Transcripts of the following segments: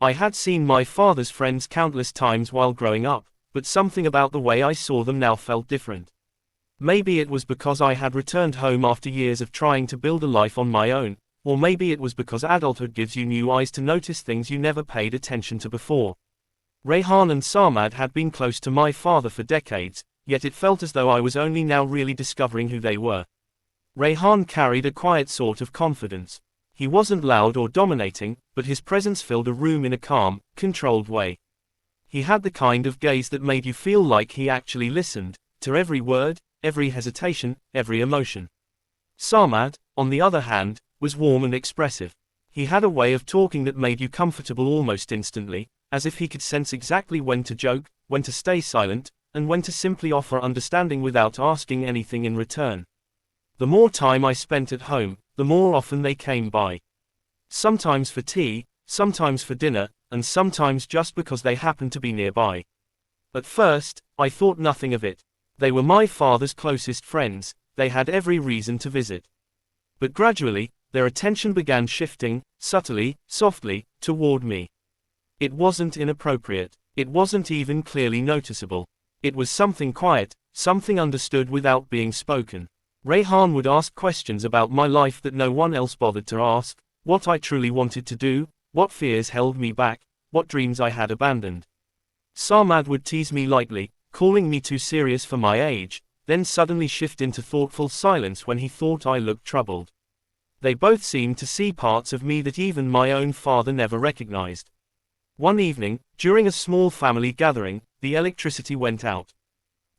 I had seen my father's friends countless times while growing up, but something about the way I saw them now felt different. Maybe it was because I had returned home after years of trying to build a life on my own, or maybe it was because adulthood gives you new eyes to notice things you never paid attention to before. Rayhan and Samad had been close to my father for decades, yet it felt as though I was only now really discovering who they were. Rayhan carried a quiet sort of confidence. He wasn't loud or dominating, but his presence filled a room in a calm, controlled way. He had the kind of gaze that made you feel like he actually listened to every word, every hesitation, every emotion. Samad, on the other hand, was warm and expressive. He had a way of talking that made you comfortable almost instantly, as if he could sense exactly when to joke, when to stay silent, and when to simply offer understanding without asking anything in return. The more time I spent at home, the more often they came by. Sometimes for tea, sometimes for dinner, and sometimes just because they happened to be nearby. At first, I thought nothing of it. They were my father's closest friends, they had every reason to visit. But gradually, their attention began shifting, subtly, softly, toward me. It wasn't inappropriate. It wasn't even clearly noticeable. It was something quiet, something understood without being spoken. Rayhan would ask questions about my life that no one else bothered to ask, what I truly wanted to do, what fears held me back, what dreams I had abandoned. Samad would tease me lightly, calling me too serious for my age, then suddenly shift into thoughtful silence when he thought I looked troubled. They both seemed to see parts of me that even my own father never recognized. One evening, during a small family gathering, the electricity went out.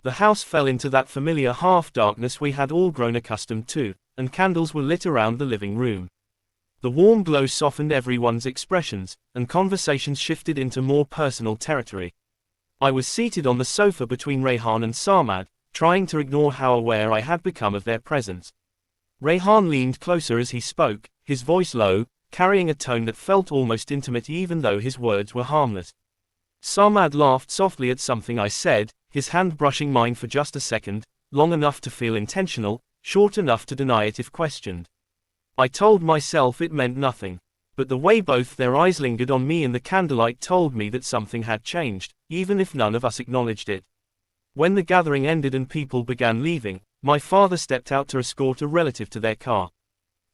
The house fell into that familiar half-darkness we had all grown accustomed to, and candles were lit around the living room. The warm glow softened everyone's expressions, and conversations shifted into more personal territory. I was seated on the sofa between Rayhan and Samad, trying to ignore how aware I had become of their presence. Rayhan leaned closer as he spoke, his voice low, carrying a tone that felt almost intimate even though his words were harmless. Samad laughed softly at something I said, his hand brushing mine for just a second, long enough to feel intentional, short enough to deny it if questioned. I told myself it meant nothing. But the way both their eyes lingered on me in the candlelight told me that something had changed, even if none of us acknowledged it. When the gathering ended and people began leaving, my father stepped out to escort a relative to their car.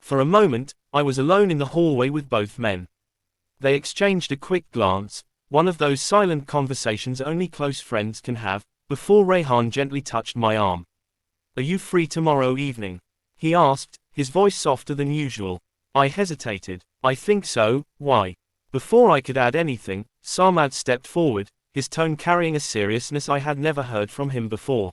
For a moment, I was alone in the hallway with both men. They exchanged a quick glance, one of those silent conversations only close friends can have, before Rayhan gently touched my arm. "Are you free tomorrow evening?" he asked, his voice softer than usual. I hesitated. "I think so, why?" Before I could add anything, Samad stepped forward, his tone carrying a seriousness I had never heard from him before.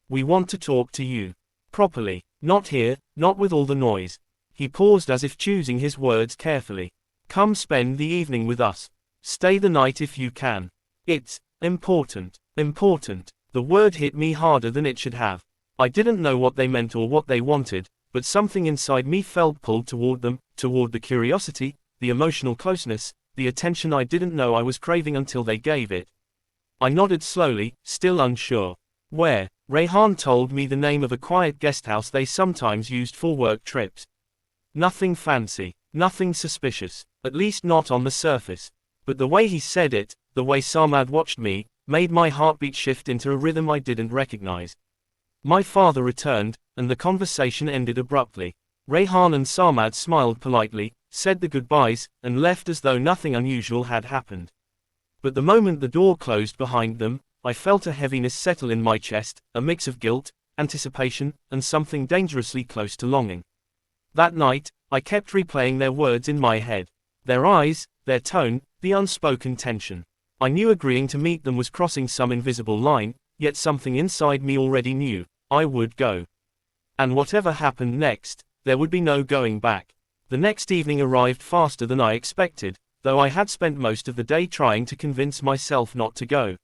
"We want to talk to you. Properly. Not here, not with all the noise." He paused as if choosing his words carefully. "Come spend the evening with us. Stay the night if you can. It's important." Important. The word hit me harder than it should have. I didn't know what they meant or what they wanted, but something inside me felt pulled toward them, toward the curiosity, the emotional closeness, the attention I didn't know I was craving until they gave it. I nodded slowly, still unsure. "Where?" Rayhan told me the name of a quiet guesthouse they sometimes used for work trips. Nothing fancy, nothing suspicious, at least not on the surface. But the way he said it, the way Samad watched me, made my heartbeat shift into a rhythm I didn't recognize. My father returned, and the conversation ended abruptly. Rayhan and Samad smiled politely, said the goodbyes, and left as though nothing unusual had happened. But the moment the door closed behind them, I felt a heaviness settle in my chest, a mix of guilt, anticipation, and something dangerously close to longing. That night, I kept replaying their words in my head. Their eyes, their tone, the unspoken tension. I knew agreeing to meet them was crossing some invisible line, yet something inside me already knew, I would go. And whatever happened next, there would be no going back. The next evening arrived faster than I expected, though I had spent most of the day trying to convince myself not to go.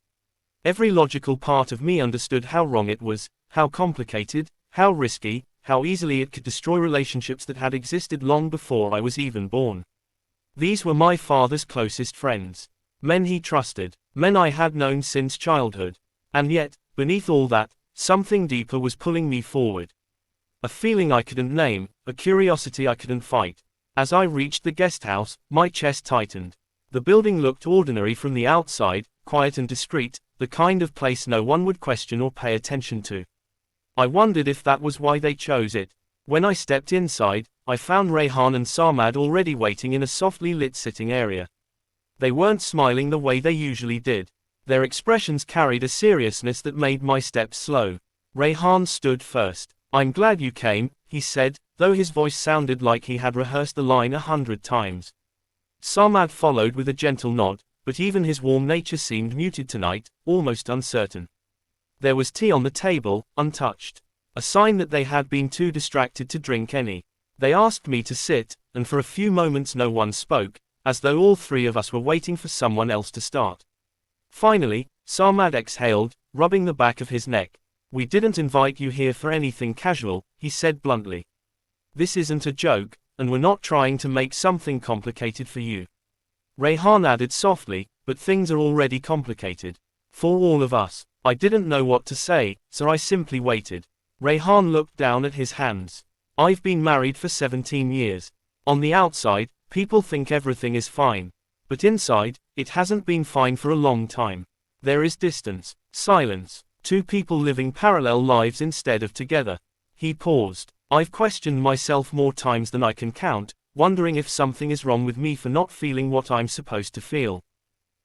Every logical part of me understood how wrong it was, how complicated, how risky, how easily it could destroy relationships that had existed long before I was even born. These were my father's closest friends. Men he trusted, men I had known since childhood. And yet, beneath all that, something deeper was pulling me forward. A feeling I couldn't name, a curiosity I couldn't fight. As I reached the guest house, my chest tightened. The building looked ordinary from the outside, quiet and discreet, the kind of place no one would question or pay attention to. I wondered if that was why they chose it. When I stepped inside, I found Rayhan and Sarmad already waiting in a softly lit sitting area. They weren't smiling the way they usually did. Their expressions carried a seriousness that made my steps slow. Rayhan stood first. "I'm glad you came," he said, though his voice sounded like he had rehearsed the line 100 times. Sarmad followed with a gentle nod, but even his warm nature seemed muted tonight, almost uncertain. There was tea on the table, untouched. A sign that they had been too distracted to drink any. They asked me to sit, and for a few moments no one spoke, as though all three of us were waiting for someone else to start. Finally, Sarmad exhaled, rubbing the back of his neck. "We didn't invite you here for anything casual," he said bluntly. "This isn't a joke, and we're not trying to make something complicated for you." Rayhan added softly, "But things are already complicated. For all of us." I didn't know what to say, so I simply waited. Rayhan looked down at his hands. "I've been married for 17 years. On the outside, people think everything is fine. But inside, it hasn't been fine for a long time. There is distance, silence, two people living parallel lives instead of together." He paused. "I've questioned myself more times than I can count, wondering if something is wrong with me for not feeling what I'm supposed to feel."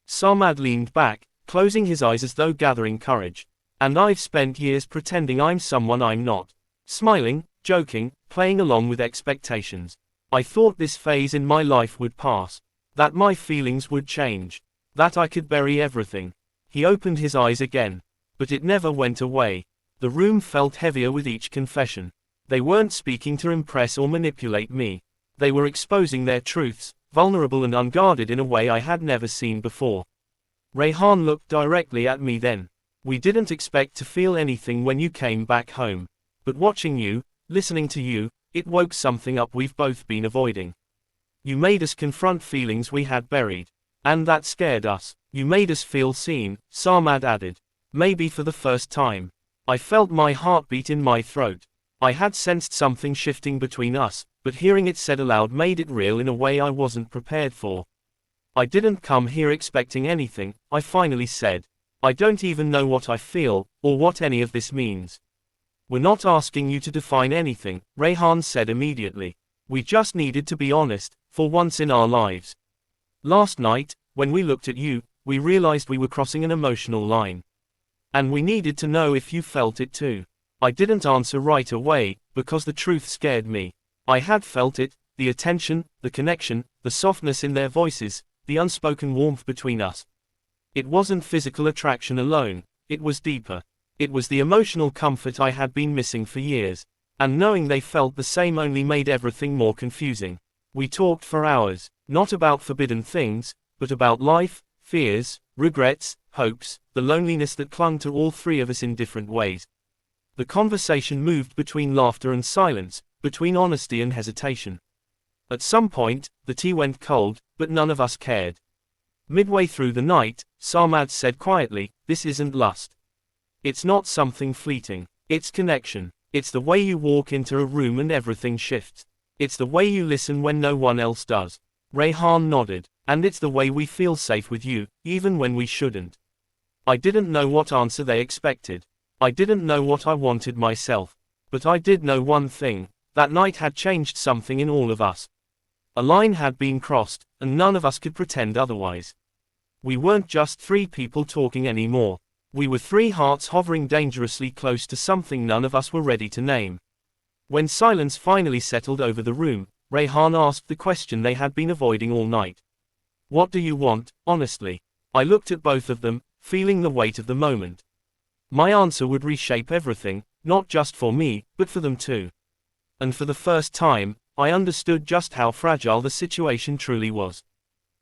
Sarmad leaned back, closing his eyes as though gathering courage. "And I've spent years pretending I'm someone I'm not. Smiling, joking, playing along with expectations. I thought this phase in my life would pass. That my feelings would change. That I could bury everything." He opened his eyes again. But it never went away. The room felt heavier with each confession. They weren't speaking to impress or manipulate me. They were exposing their truths, vulnerable and unguarded in a way I had never seen before. Rayhan looked directly at me then. "We didn't expect to feel anything when you came back home. But watching you, listening to you, it woke something up we've both been avoiding. You made us confront feelings we had buried. And that scared us. You made us feel seen," Sarmad added. "Maybe for the first time. I felt my heartbeat in my throat. I had sensed something shifting between us, but hearing it said aloud made it real in a way I wasn't prepared for. I didn't come here expecting anything," I finally said. "I don't even know what I feel, or what any of this means." "We're not asking you to define anything," Rayhan said immediately. "We just needed to be honest, for once in our lives. Last night, when we looked at you, we realized we were crossing an emotional line. And we needed to know if you felt it too." I didn't answer right away, because the truth scared me. I had felt it, the attention, the connection, the softness in their voices, the unspoken warmth between us. It wasn't physical attraction alone, it was deeper. It was the emotional comfort I had been missing for years. And knowing they felt the same only made everything more confusing. We talked for hours, not about forbidden things, but about life, fears, regrets, hopes, the loneliness that clung to all three of us in different ways. The conversation moved between laughter and silence, between honesty and hesitation. At some point, the tea went cold, but none of us cared. Midway through the night, Sarmad said quietly, "This isn't lust. It's not something fleeting. It's connection. It's the way you walk into a room and everything shifts. It's the way you listen when no one else does." Rayhan nodded. "And it's the way we feel safe with you, even when we shouldn't." I didn't know what answer they expected. I didn't know what I wanted myself. But I did know one thing, that night had changed something in all of us. A line had been crossed, and none of us could pretend otherwise. We weren't just three people talking anymore. We were three hearts hovering dangerously close to something none of us were ready to name. When silence finally settled over the room, Rayhan asked the question they had been avoiding all night. "What do you want, honestly?" I looked at both of them, feeling the weight of the moment. My answer would reshape everything, not just for me, but for them too. And for the first time, I understood just how fragile the situation truly was.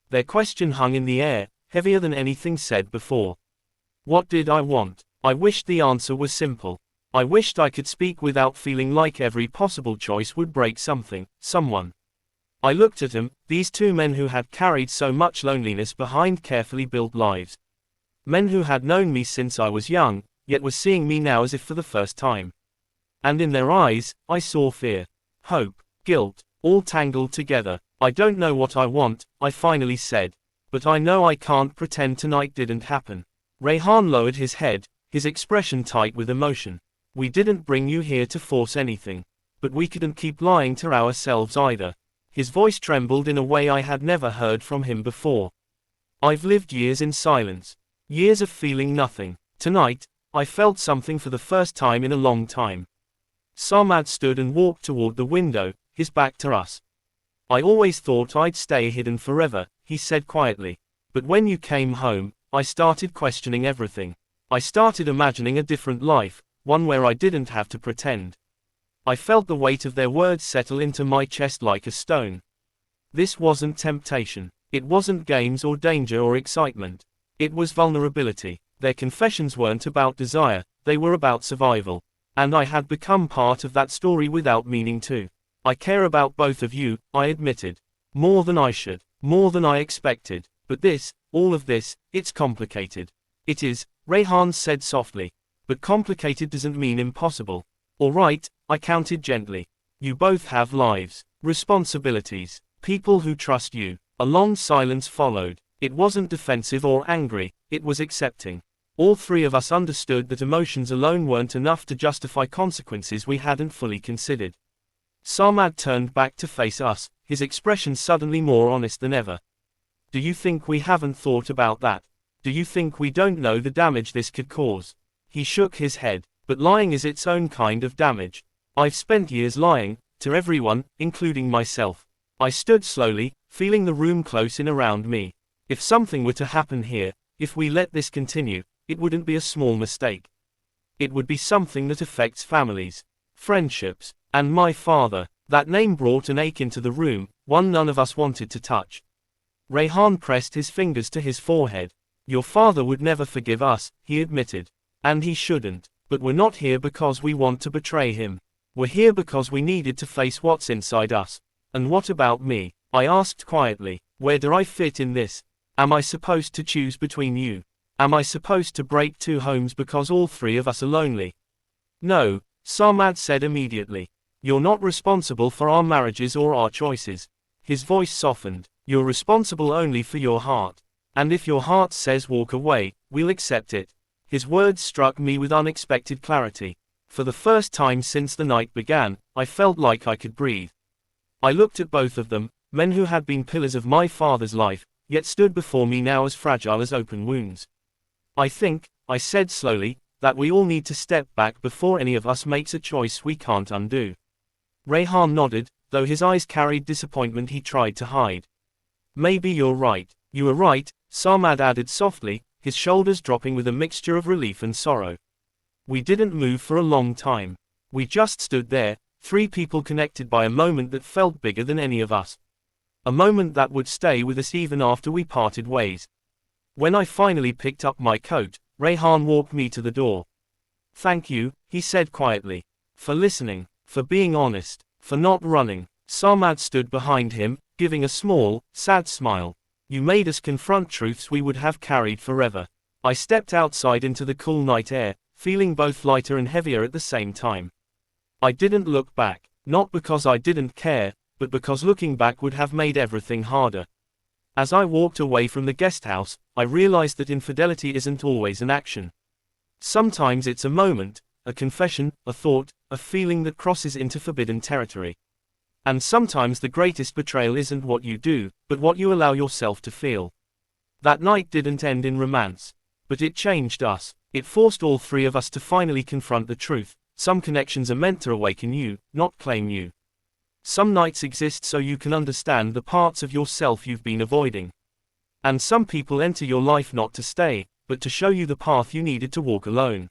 Their question hung in the air, heavier than anything said before. What did I want? I wished the answer was simple. I wished I could speak without feeling like every possible choice would break something, someone. I looked at them, these two men who had carried so much loneliness behind carefully built lives. Men who had known me since I was young, yet were seeing me now as if for the first time. And in their eyes, I saw fear, hope, guilt, all tangled together. "I don't know what I want," I finally said. But I know I can't pretend tonight didn't happen. Rayhan lowered his head, his expression tight with emotion. We didn't bring you here to force anything. But we couldn't keep lying to ourselves either. His voice trembled in a way I had never heard from him before. I've lived years in silence. Years of feeling nothing. Tonight, I felt something for the first time in a long time. Sarmad stood and walked toward the window, his back to us. I always thought I'd stay hidden forever, he said quietly. But when you came home, I started questioning everything. I started imagining a different life, one where I didn't have to pretend. I felt the weight of their words settle into my chest like a stone. This wasn't temptation. It wasn't games or danger or excitement. It was vulnerability. Their confessions weren't about desire, they were about survival. And I had become part of that story without meaning to. I care about both of you, I admitted. More than I should. More than I expected. But this, all of this, it's complicated. It is, Rayhan said softly. But complicated doesn't mean impossible. All right, I counted gently. You both have lives, responsibilities, people who trust you. A long silence followed. It wasn't defensive or angry, it was accepting. All three of us understood that emotions alone weren't enough to justify consequences we hadn't fully considered. Sarmad turned back to face us, his expression suddenly more honest than ever. Do you think we haven't thought about that? Do you think we don't know the damage this could cause? He shook his head. But lying is its own kind of damage. I've spent years lying, to everyone, including myself. I stood slowly, feeling the room close in around me. If something were to happen here, if we let this continue, it wouldn't be a small mistake. It would be something that affects families, friendships, and my father. That name brought an ache into the room, one none of us wanted to touch. Rayhan pressed his fingers to his forehead. Your father would never forgive us, he admitted. And he shouldn't. But we're not here because we want to betray him. We're here because we needed to face what's inside us. And what about me? I asked quietly. Where do I fit in this? Am I supposed to choose between you? Am I supposed to break two homes because all three of us are lonely? No, Sarmad said immediately. You're not responsible for our marriages or our choices. His voice softened. You're responsible only for your heart. And if your heart says walk away, we'll accept it. His words struck me with unexpected clarity. For the first time since the night began, I felt like I could breathe. I looked at both of them, men who had been pillars of my father's life, yet stood before me now as fragile as open wounds. I think, I said slowly, that we all need to step back before any of us makes a choice we can't undo. Rayhan nodded, though his eyes carried disappointment he tried to hide. Maybe you're right. You are right, Sarmad added softly, his shoulders dropping with a mixture of relief and sorrow. We didn't move for a long time. We just stood there, three people connected by a moment that felt bigger than any of us. A moment that would stay with us even after we parted ways. When I finally picked up my coat, Rayhan walked me to the door. Thank you, he said quietly. For listening, for being honest, for not running. Sarmad stood behind him, giving a small, sad smile. You made us confront truths we would have carried forever. I stepped outside into the cool night air, feeling both lighter and heavier at the same time. I didn't look back, not because I didn't care, but because looking back would have made everything harder. As I walked away from the guest house, I realized that infidelity isn't always an action. Sometimes it's a moment, a confession, a thought, a feeling that crosses into forbidden territory. And sometimes the greatest betrayal isn't what you do, but what you allow yourself to feel. That night didn't end in romance. But it changed us. It forced all three of us to finally confront the truth. Some connections are meant to awaken you, not claim you. Some nights exist so you can understand the parts of yourself you've been avoiding. And some people enter your life not to stay, but to show you the path you needed to walk alone.